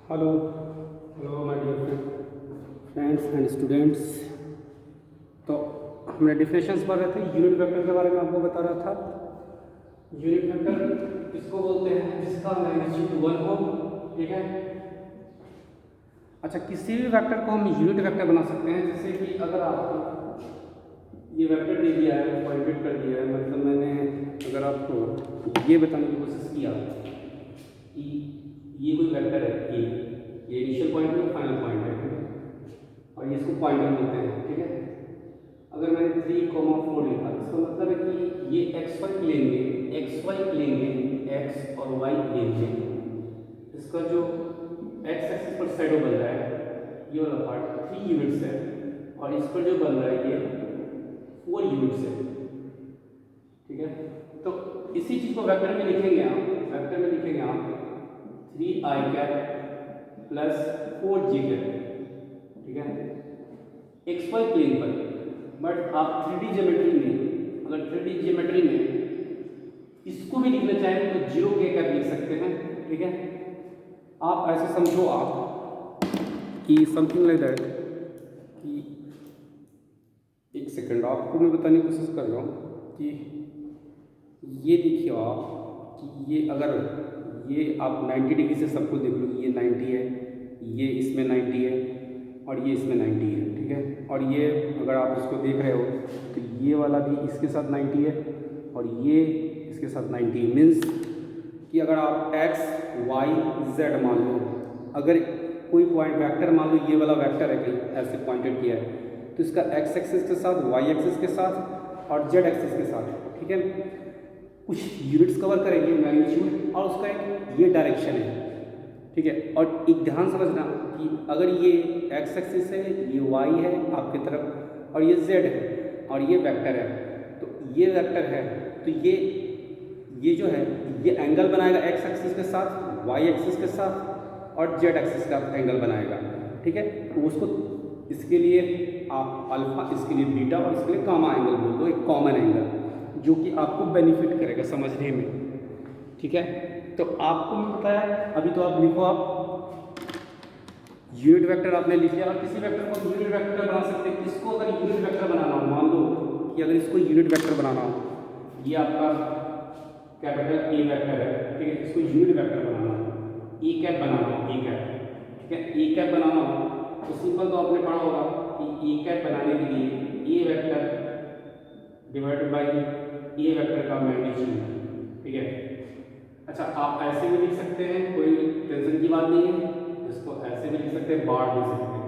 Hello hello my dear friends and students. तो हमने definitions पढ़ रहे थे, यूनिट वेक्टर के बारे में आपको बता रहा था। यूनिट वेक्टर किसको बोलते हैं? जिसका मैग्नीट्यूड 1 हो। ठीक है। अच्छा, किसी भी वेक्टर को हम यूनिट वेक्टर बना सकते हैं। जैसे कि अगर आपको ये वेक्टर दे दिया है, पॉइंटेड कर दिया है, मतलब मैंने अगर आपको ये बताने की कोशिश किया कि ये कोई वेक्टर है, ये इनिशियल पॉइंट है, फाइनल पॉइंट है, ठीक है, और ये इसको पॉइंटर बोलते हैं। ठीक है। अगर मैंने 3,4 लिखा, इसका मतलब है कि ये एक्स वाई प्लेन में एक्स और वाई प्लेन में इसका जो एक्स एक्सिस पर शैडो बन रहा है, ये वाला पार्ट 3 यूनिट्स है, और इस पर जो बन रहा है ये 4 यूनिट्स है। ठीक है। तो इसी चीज़ को वेक्टर में लिखेंगे आप 3i cap plus 4j cap. ठीक है, एक्स वाई प्लेन पर। बट आप 3D ज्योमेट्री में, अगर 3D ज्योमेट्री में इसको भी लिखना चाहें तो 0k कैप लिख सकते हैं। ठीक है। आप ऐसे समझो आप कि समथिंग लाइक दैट कि एक सेकंड आपको मैं बताने की कोशिश कर रहा हूँ कि ये देखिए आप कि ये अगर ये आप 90 डिग्री से सबको देख लो, ये 90 है, ये इसमें 90 है, और ये इसमें 90 है। ठीक है। और ये अगर आप इसको देख रहे हो तो ये वाला भी इसके साथ 90 है, और ये इसके साथ 90 मीन्स कि अगर आप x y z मान लो, अगर कोई पॉइंट वेक्टर मान लो, ये वाला वेक्टर है कहीं ऐसे पॉइंटेड किया है, तो इसका x एक्सिस के साथ, y एक्सिस के साथ और z एक्सिस के साथ, ठीक है, कुछ यूनिट्स कवर करेंगे, मैग्नीट्यूड, और उसका एक ये डायरेक्शन है। ठीक है। और एक ध्यान समझना कि अगर ये x एक्सिस है, ये y है आपकी तरफ, और ये z है, और ये वेक्टर है, तो ये वेक्टर है, तो ये जो है ये एंगल बनाएगा x एक्सिस के साथ, y एक्सिस के साथ और z एक्सिस का एंगल बनाएगा। ठीक है। तो उसको इसके लिए आप अल्फा, इसके लिए बीटा और इसके लिए गामा एंगल बोल दो, एक कॉमन एंगल जो कि आपको बेनिफिट करेगा समझने में। ठीक है। तो आपको मैं बताया, अभी तो आप लिखो, आप यूनिट वेक्टर आपने लिख लिया, और किसी वेक्टर को यूनिट वेक्टर बना सकते हैं। किसको अगर यूनिट वेक्टर बनाना हो, मान लो कि अगर इसको यूनिट वेक्टर बनाना हो, ये आपका कैपिटल ए वेक्टर है। ठीक है। इसको यूनिट वेक्टर बनाना हो, ए कैप बनाना हो, ए कैप, ठीक है, ए कैप बनाना हो तो सिंपल तो आपने पढ़ा होगा कि ए कैप बनाने के लिए A vector divided by A vector का मैग्नीट्यूड। ठीक है। अच्छा, आप ऐसे भी लिख सकते हैं, कोई टेंशन की बात नहीं है, इसको ऐसे भी लिख सकते हैं, बार भी सकते हैं।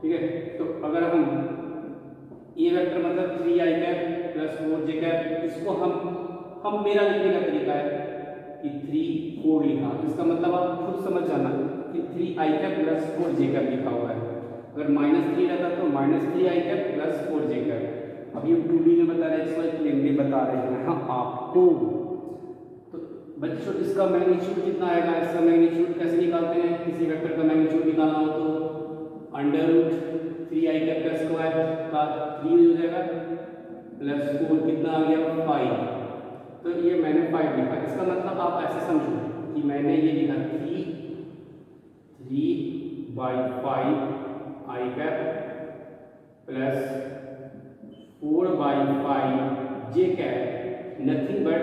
ठीक है। तो अगर हम ए वेक्टर मतलब 3i cap plus 4j cap, इसको हम मेरा लिखने का तरीका है कि 3 4 लिखा, इसका मतलब आप खुद समझ जाना कि 3i cap plus 4j cap लिखा हुआ है। अगर -3 रहता तो -3i cap plus 4j cap. अब ये 2D में बता रहे हैं, एक्स वाई प्लेन में बता रहे हैं हम आपको। तो बच्चों, इसका मैग्नीट्यूड कितना आएगा? इसका मैग्नीट्यूड कैसे निकालते हैं? किसी वेक्टर का मैग्नीट्यूड निकालना हो तो √3i कैप का स्क्वायर का 3 हो जाएगा, प्लस 4 कितना आ गया? 5। तो ये मैंने 5 लिखा। इसका मतलब आप ऐसे समझो कि मैंने ये लिखा 3/5 i cap plus 4/5 j cap, nothing but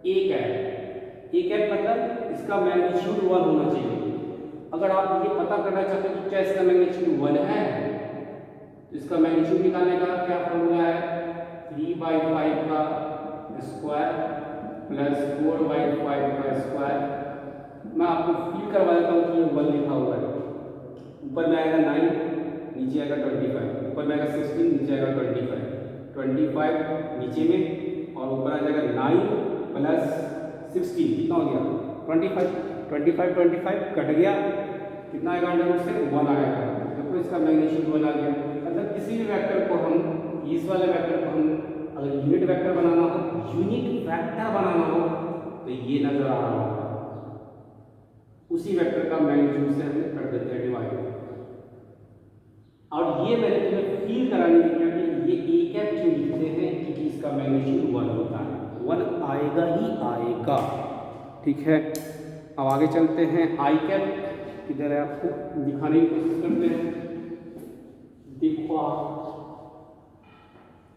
A cap. A cap मतलब इसका मैग्नीट्यूड 1 होना चाहिए। अगर आप ये पता करना चाहते हो कि क्या इसका मैग्नीट्यूड 1 है, तो इसका मैग्नीट्यूड निकालने का क्या फॉर्मूला है? 3/5 का स्क्वायर प्लस 4/5 का स्क्वायर। मैं आपको फील करवा देता हूँ कि ये 1 लिखा हुआ है। ऊपर में आएगा 9, नीचे आएगा 25, ऊपर में आएगा 16, नीचे आएगा 25 नीचे में, और ऊपर आ जाएगा 9 प्लस 16, कितना हो गया? 25 कट गया, कितना आएगा? अंडर से 1 आएगा। देखो इसका मैग्नीट्यूड 1 आ गया। मतलब किसी भी वेक्टर को हम, इस वाले वेक्टर को हम अगर यूनिट वेक्टर बनाना हो तो ये नजर आ रहा होगा, उसी वेक्टर का मैग्नीट्यूड से हम कर देते हैं डिवाइड। और ये मैंने तुम्हें फील कराने के लिए कि ये ए कैप क्यों लिखते हैं, क्योंकि इसका मैग्नीट्यूड 1 होता है, 1 आएगा ही आएगा। ठीक है। अब आगे चलते हैं। आई कैप किधर है आपको दिखाने की कोशिश करते हैं। देखो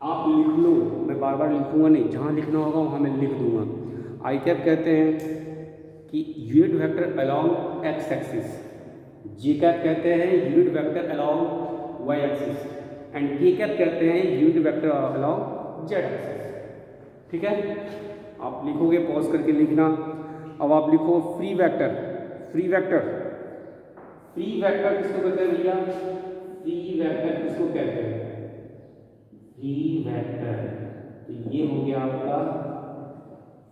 आप लिख लो, मैं बार बार लिखूंगा नहीं, जहाँ लिखना होगा वहाँ मैं लिख दूंगा। आई कैप कहते हैं कि unit vector along X axis, J cap कहते हैं unit vector along Y axis, and K cap कहते हैं unit vector along Z axis. ठीक है, आप लिखोगे, पॉज करके लिखना। अब आप लिखो free vector. Free vector, free vector किसको कहते हैं भैया? फ्री वेक्टर किसको कहते हैं? फ्री वेक्टर, तो ये हो गया आपका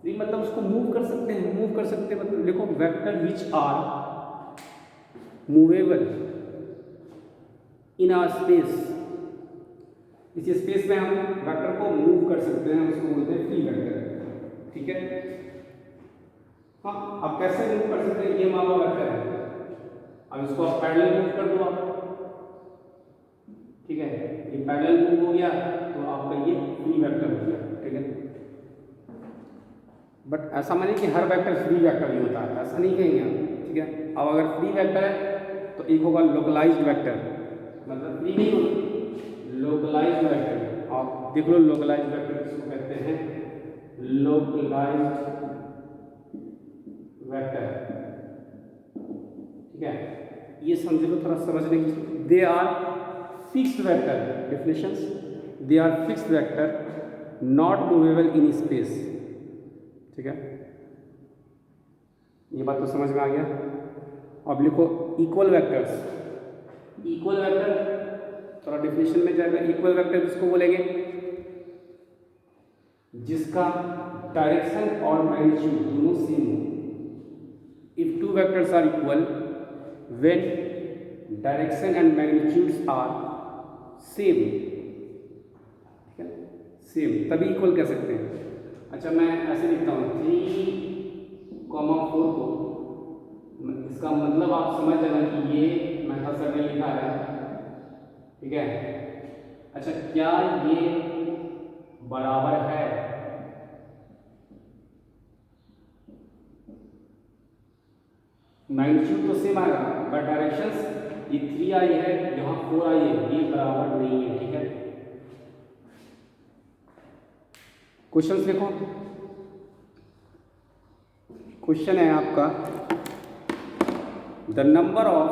फ्री, मतलब उसको मूव कर सकते हैं। मूव कर सकते हैं मतलब देखो, vector which are movable in a space, इस स्पेस में हम वेक्टर को मूव कर सकते हैं, उसको बोलते हैं फ्री वेक्टर। ठीक है, हाँ, अब कैसे मूव कर सकते हैं? ये मान लो वेक्टर है, अब इसको आप पैरेलल मूव कर दो आप। ठीक है, ये पैरेलल मूव हो गया तो आपका ये फ्री वेक्टर हो गया। ठीक है, बट ऐसा मानिए कि हर वेक्टर फ्री वेक्टर ही होता है, ऐसा नहीं कहेंगे हम। ठीक है, अब अगर फ्री वेक्टर है तो एक होगा लोकलाइज्ड वेक्टर, मतलब फ्री नहीं होगा, लोकलाइज्ड वेक्टर। आप देख लो लोकलाइज्ड वेक्टर किसको कहते हैं? Localised vector. ठीक है, ये समझ लो, थोड़ा समझने की। They are fixed vector, definitions, they are fixed vector not movable in space. ठीक है, ये बात तो समझ में आ गया। अब लिखो इक्वल वेक्टर्स। इक्वल वेक्टर थोड़ा डेफिनेशन में जाएगा। इक्वल वेक्टर किसको बोलेंगे? जिसका डायरेक्शन और मैग्नीट्यूड दोनों सेम हो। If two vectors are equal when direction and magnitudes are same. ठीक है, सेम, तभी इक्वल कह सकते हैं। अच्छा, मैं ऐसे लिखता हूँ 3,4 को, इसका मतलब आप समझ जाना कि ये मेहता सर ने लिखा है। ठीक है, अच्छा, क्या ये बराबर है? मैग्नीट्यूड तो सेम आएगा, बट डायरेक्शंस ये 3 आई है, यहाँ 4 आई है, ये बराबर नहीं है। ठीक है, क्वेश्चंस देखो। क्वेश्चन है आपका, the number of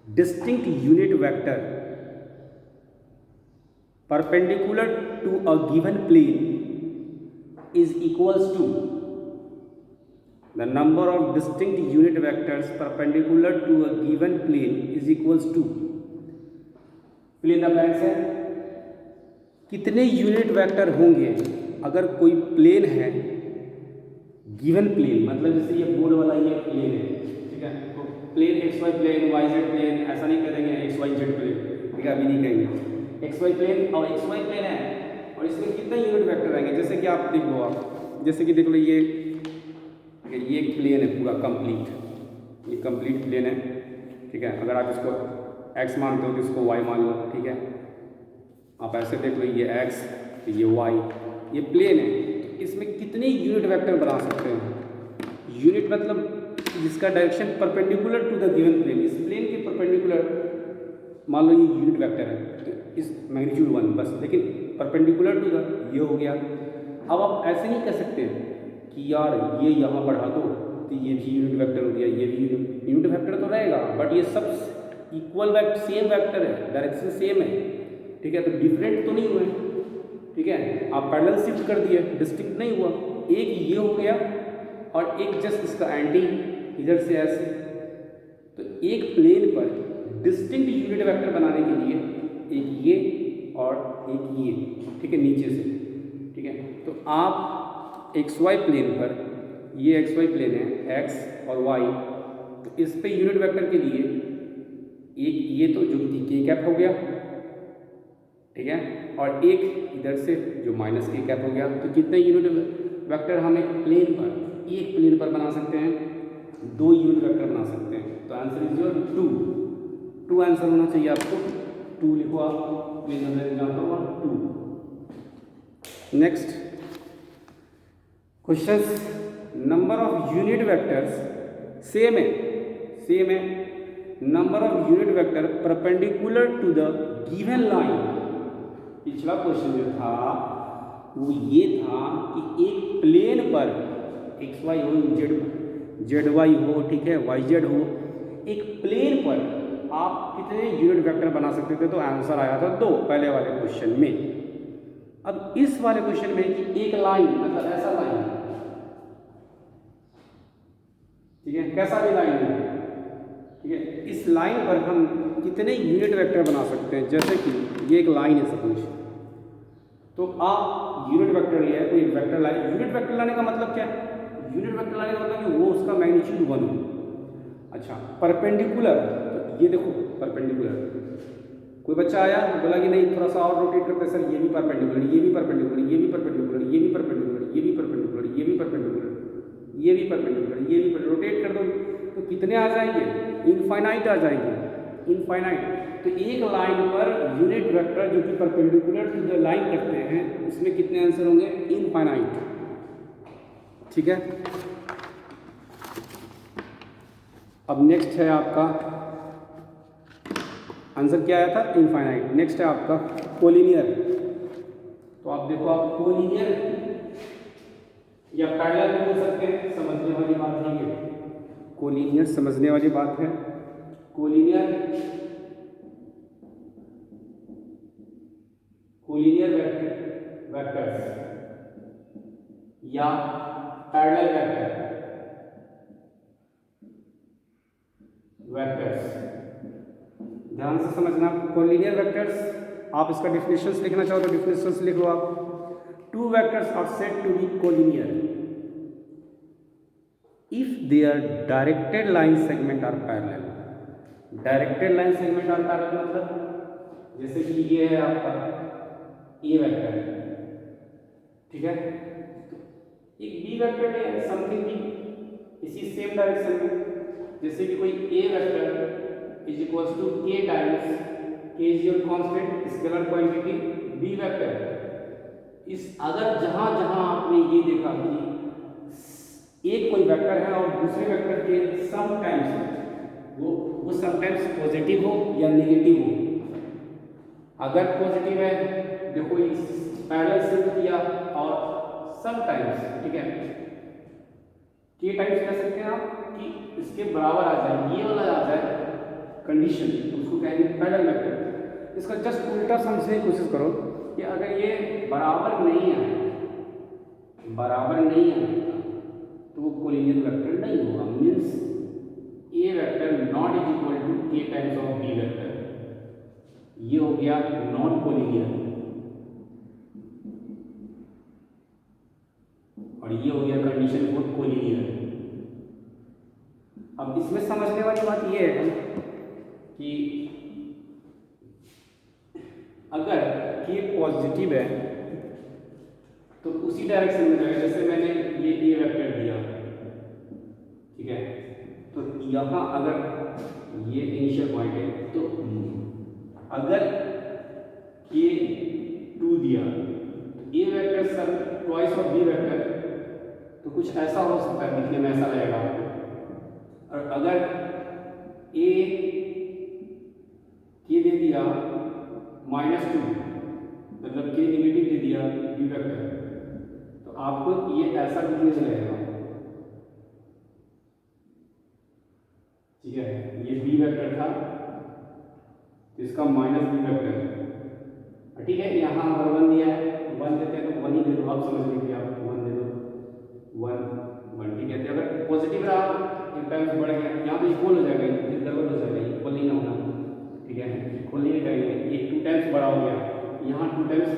distinct unit vector perpendicular to a given plane is equals to the number of distinct unit vectors perpendicular to a given plane is equals to, fill in the blanks है, कितने unit vector होंगे अगर कोई plane है, given plane, मतलब जैसे ये board वाला ये प्लेन है। ठीक है, तो plane x y plane, y z plane, ऐसा नहीं कह देंगे एक्स वाई जेड प्लेन। ठीक है, अभी नहीं कहेंगे। एक्स वाई प्लेन और एक्स वाई प्लेन है, और इसमें कितने यूनिट वेक्टर आएंगे? जैसे कि आप देख लो, आप जैसे कि देख लो, ये एक प्लेन है पूरा कंप्लीट, ये कंप्लीट प्लेन है। ठीक है, अगर आप इसको x मानते हो तो इसको y मान लो। ठीक है, आप ऐसे देख लो, ये x, ये y, ये प्लेन है। तो इसमें कितने यूनिट वेक्टर बना सकते हैं? यूनिट मतलब जिसका direction perpendicular to the given plane, इस प्लेन के परपेंडिकुलर मान लो ये यूनिट वेक्टर है, तो इस मैग्नीट्यूड 1 बस, लेकिन परपेंडिकुलर टू द, ये हो गया। अब आप ऐसे नहीं कह सकते कि यार ये यहाँ बढ़ा दो तो ये भी यूनिट वेक्टर हो गया, ये भी यूनिट वेक्टर तो रहेगा, बट ये सब इक्वल वेक्टर, सेम वेक्टर है, डायरेक्शन सेम है। ठीक है, तो डिफरेंट तो नहीं हुए। ठीक है, आप पैरेलल शिफ्ट कर दिए, डिस्टिंक्ट नहीं हुआ। एक ये हो गया और एक जस्ट इसका एंटी इधर से ऐसे। तो एक प्लेन पर डिस्टिंक्ट यूनिट वेक्टर बनाने के लिए एक ये और एक ये, ठीक है, नीचे से। ठीक है, तो आप एक्स वाई प्लेन पर, ये एक्स वाई प्लेन है, एक्स और वाई, तो इस पे यूनिट वेक्टर के लिए एक ये तो जो कि के कैप हो गया। ठीक है, और एक इधर से जो माइनस के कैप हो गया। तो कितने यूनिट वेक्टर हम एक प्लेन पर बना सकते हैं? 2 यूनिट वेक्टर बना सकते हैं। तो आंसर इज योर 2 आंसर होना चाहिए आपको। 2 लिखो आप, please example 2। Next question, number of unit vectors same है। Number of unit vector perpendicular to the given line. पिछला क्वेश्चन जो था वो ये था कि एक प्लेन पर एक्स वाई हो, जेड वाई हो, ठीक है, वाई जेड हो, एक प्लेन पर आप कितने यूनिट वेक्टर बना सकते थे? तो आंसर आया था 2 पहले वाले क्वेश्चन में। अब इस वाले क्वेश्चन में कि एक लाइन, मतलब ऐसा लाइन, ठीक है, कैसा भी लाइन है, ठीक है, इस लाइन पर हम कितने यूनिट वेक्टर बना सकते हैं? जैसे कि ये एक लाइन है सपोज, तो आप यूनिट वेक्टर लिया है, कोई वेक्टर लाइन। यूनिट वेक्टर लाने का मतलब क्या है? यूनिट वेक्टर लाने का मतलब कि वो उसका मैग्नीट्यूड 1 हो। अच्छा, परपेंडिकुलर, तो ये देखो परपेंडिकुलर, कोई बच्चा आया बोला कि नहीं थोड़ा सा और रोटेट करते सर, ये भी परपेंडिकुलर, ये भी परपेंडिकुलर, ये भी परपेंडिकुलर, ये भी परपेंडिकुलर, ये भी परपेंडिकुलर, ये भी परपेंडिकुलर, ये भी परपेंडिकुलर, ये भी रोटेट कर दो, तो कितने आ जाएंगे? इनफाइनाइट आ जाएंगे, इनफाइनाइट। तो एक लाइन पर यूनिट वेक्टर जो कि परपेंडिकुलर टू द लाइन करते हैं, उसमें कितने आंसर होंगे? इनफाइनाइट, ठीक है। अब नेक्स्ट है आपका आंसर क्या आया था? इनफाइनाइट। नेक्स्ट है आपका कोलिनियर। तो आप देखो, आप कोलिनियर या पैरेलल भी बोल सकते हैं, समझने वाली बात है ये। कोलिनियर समझने वाली बात है। कोलिनियर वेक्टर्स या पैरेलल वेक्टर्स, ध्यान से समझना। कोलिनियर वेक्टर्स, आप इसका डिफिनेशंस लिखना चाहो तो डिफिनेशंस लिख लो आप। 2 vectors are said to be collinear if their directed line segment are parallel. Directed line segment are parallel मतलब जैसे कि ये है आपका ए वेक्टर, ठीक है, एक बी वेक्टर है समथिंग बी इसी सेम डायरेक्शन में। जैसे कि कोई a vector is equals to k times, k is your constant scalar quantity, b vector इस, अगर जहां जहां आपने ये देखा कि एक कोई वेक्टर है और दूसरे वेक्टर के समटाइम्स वो समटाइम्स पॉजिटिव हो या नेगेटिव हो। अगर पॉजिटिव है, देखो इस पैरेलल शिफ्ट किया, और समटाइम्स, ठीक है, के टाइम्स कह सकते हैं आप कि इसके बराबर आ जाए, ये वाला आ जाए कंडीशन, तो उसको कहेंगे पैरेलल वेक्टर। इसका जस्ट उल्टा समझने की कोशिश करो कि अगर ये बराबर नहीं है, तो वो कोलिनियर वेक्टर नहीं होगा। Means a vector not is equal to k times of B vector, ये हो गया नॉन कोलिनियर, और ये हो गया कंडीशन फॉर कोलिनियर। अब इसमें समझने वाली बात ये है कि अगर के पॉजिटिव है तो उसी डायरेक्शन में जाएगा। जैसे मैंने ये ए वेक्टर दिया, ठीक है, तो यहाँ अगर ये इनिशियल पॉइंट है, तो अगर के 2 दिया, A vector sir twice of B vector, तो कुछ ऐसा हो सकता है, दिखने में ऐसा लगेगा। और अगर ए के दे दिया -2, मतलब के नेगेटिव दे दिया बी वेक्टर, तो आपको ये ऐसा दिखने से लगेगा, ठीक है। ये बी वेक्टर था, तो इसका -बी वेक्टर, ठीक है। यहाँ अगर 1 दिया है, 1 देते हैं तो 1 ही दे दो, आप समझ लीजिए, आप 1 दे दो, 1 ठीक है। तो अगर पॉजिटिव रहा, एक टाइम्स बढ़ गया, यहाँ तो इक्वल हो जाएगा, ये डबल हो जाएगा, इक्वल नहीं होगा, ठीक है, इक्वल नहीं करेंगे, ये 2 टाइम्स बड़ा हो गया, यहाँ 2 टाइम्स,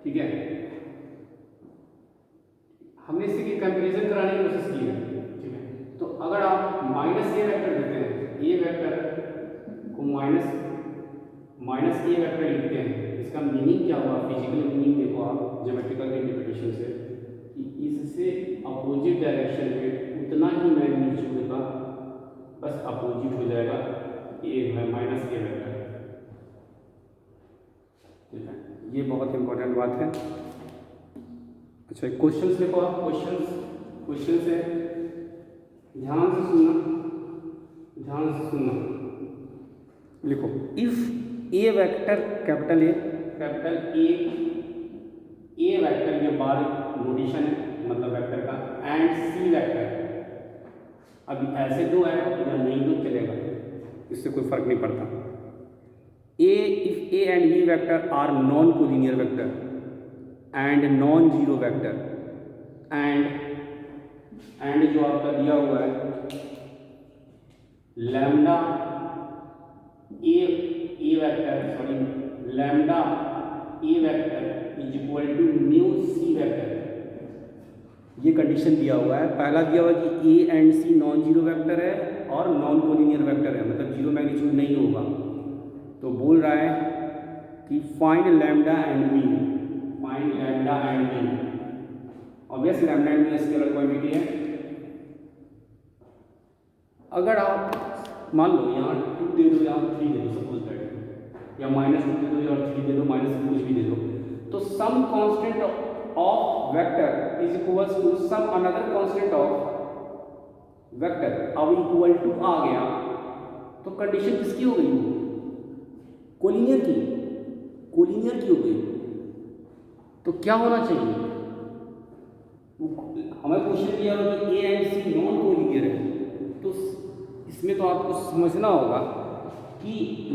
ठीक है। हमने इसी की कंपैरिजन कराने की कोशिश की है, ठीक है। तो अगर आप -a वेक्टर देते हैं, ए वेक्टर को माइनस ए वेक्टर लिखते हैं, इसका मीनिंग क्या हुआ? फिजिकल मीनिंग देखो आप ज्योमेट्रिकल इंटरप्रिटेशन से, कि इससे अपोजिट डायरेक्शन में उतना ही मैग्नीट्यूड का बस अपोजिट हो जाएगा ए माइनस ए वेक्टर, ठीक है। ये बहुत इंपॉर्टेंट बात है। अच्छा, क्वेश्चंस देखो आप, क्वेश्चंस है ध्यान से सुनना, ध्यान से सुनना। लिखो, if a vector capital A vector, ये बार नोटेशन है मतलब वेक्टर का, एंड सी वेक्टर, अभी ऐसे दो है या नहीं दो चलेगा, इससे कोई फर्क नहीं पड़ता। If a and b vector are non collinear vector and non zero vector, and जो आपका दिया हुआ है lambda a vector is equal to mu c vector, ये कंडीशन दिया हुआ है। पहला दिया हुआ है कि a and c non zero vector है और नॉन कोलिनियर वेक्टर है, मतलब जीरो मैग्नीट्यूड नहीं होगा। तो बोल रहा है कि find lambda and mean, obvious lambda and mean scalar quantity है। अगर आप मान लो यहाँ 2 दे दो, यहाँ 3 दे दो, सपोज दैट, या -2 दे दो या 3 दे दो, -3 कुछ भी दे दो, तो some constant of vector is equals to some another constant of vector, अब इक्वल टू आ गया तो कंडीशन किसकी हो गई? कोलिनियर की हो गई। तो क्या होना चाहिए? हमें क्वेश्चन दिया हुआ कि a and c non collinear है, तो इसमें तो आपको समझना होगा कि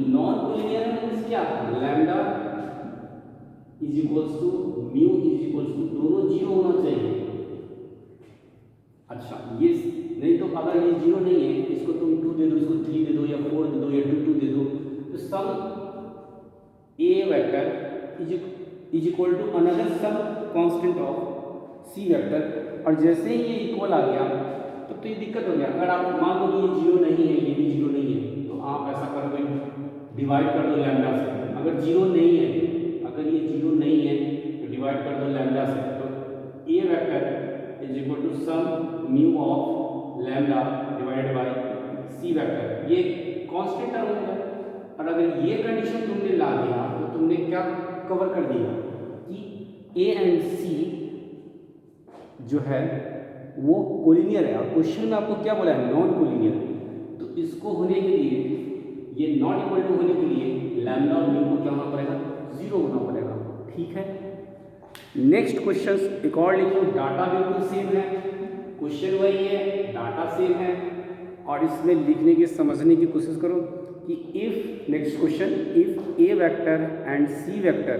नॉन कोलिनियर मींस क्या, lambda is equals to mu is equals to दोनों जीरो होना चाहिए। अच्छा, ये नहीं तो अगर ये जीरो नहीं है, इसको तुम 2 दे दो, इसको 3 दे दो या 4 दे दो या 2 दे दो, तो some A vector is equal to another some constant of C vector, और जैसे ही ये इक्वल आ गया तो ये दिक्कत हो गया। अगर आप मान लो कि ये जीरो नहीं है, ये भी जीरो नहीं है, तो आप ऐसा करोगे, डिवाइड कर दो लैम्डा से। अगर जीरो नहीं है, अगर ये जीरो नहीं है तो डिवाइड कर दो लैम्डा से, तो A vector is equal to some mu of lambda divided by C vector, ये कांस्टेंट टर्म हो गया। और अगर ये कंडीशन तुमने ला दिया तो तुमने क्या कवर कर दिया कि ए एंड सी जो है वो कोलिनियर है। और क्वेश्चन में आपको क्या बोला है? Non collinear. तो इसको होने के लिए, ये नॉट इक्वल टू होने के लिए लैम्डा और म्यू को क्या होना पड़ेगा? जीरो होना पड़ेगा। ठीक है, नेक्स्ट क्वेश्चन एक और लिखो। डाटा बिल्कुल सेम है, क्वेश्चन वही है, डाटा सेम है, और इसमें लिखने की समझने की कोशिश करो कि if, next question, if a vector and c vector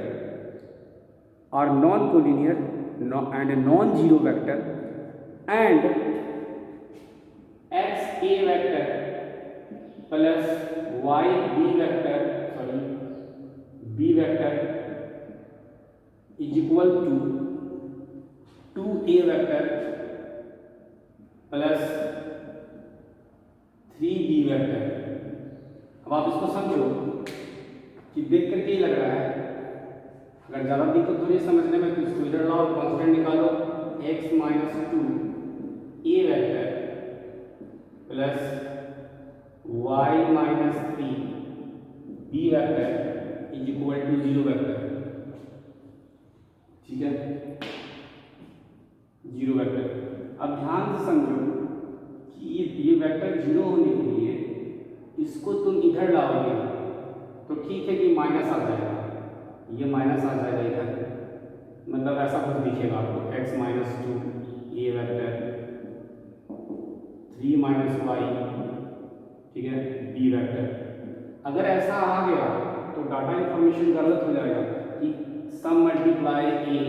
are non collinear and non zero vector and x a vector plus y b vector is equal to 2a vector plus 3b vector। अब आप इसको समझो कि देख करके ही लग रहा है, अगर ज़्यादा दिक्कत हो रही है समझने में तो इसको इधर लाओ, कांस्टेंट निकालो, x minus 2 a vector plus y minus 3 b vector is equal to 0 vector. ठीक है, 0 वेक्टर। अब ध्यान से समझो कि ये वेक्टर 0 होने के लिए इसको तुम इधर लाओगे तो ठीक है कि माइनस आ जाएगा, ये माइनस आ जाएगा इधर, मतलब ऐसा कुछ दिखेगा आपको, x minus 2 a vector 3 minus Y, ठीक है, बी वेक्टर। अगर ऐसा आ गया तो डाटा इंफॉर्मेशन गलत हो जाएगा कि some multiply A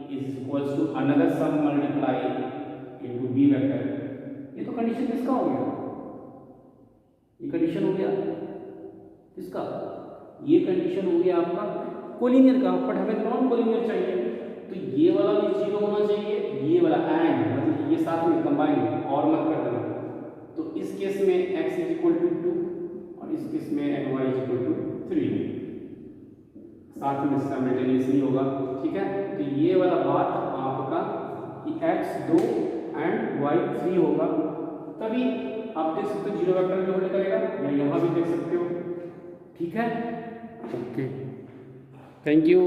is equals to another some multiply into B vector. ये तो कंडीशन किसका हो गया? ये कंडीशन हो गया किसका? ये कंडीशन हो गया आपका कोलिनियर का, बट हमें नॉन कोलिनियर चाहिए, तो ये वाला भी 0 होना चाहिए, ये वाला एंड, मतलब ये साथ में कंबाइन, और मत कर देना। तो इस केस में x इज इक्वल टू 2 और इस केस में y इज इक्वल टू 3, साथ में साइमल्टेनियसली होगा। ठीक है, तो ये वाला बात आपका कि x 2 एंड y 3 होगा, तभी आप देख सकते हो 0 वेक्टर भी होल्ड करेगा, या यहाँ भी देख सकते हो। ठीक है, ओके, थैंक यू।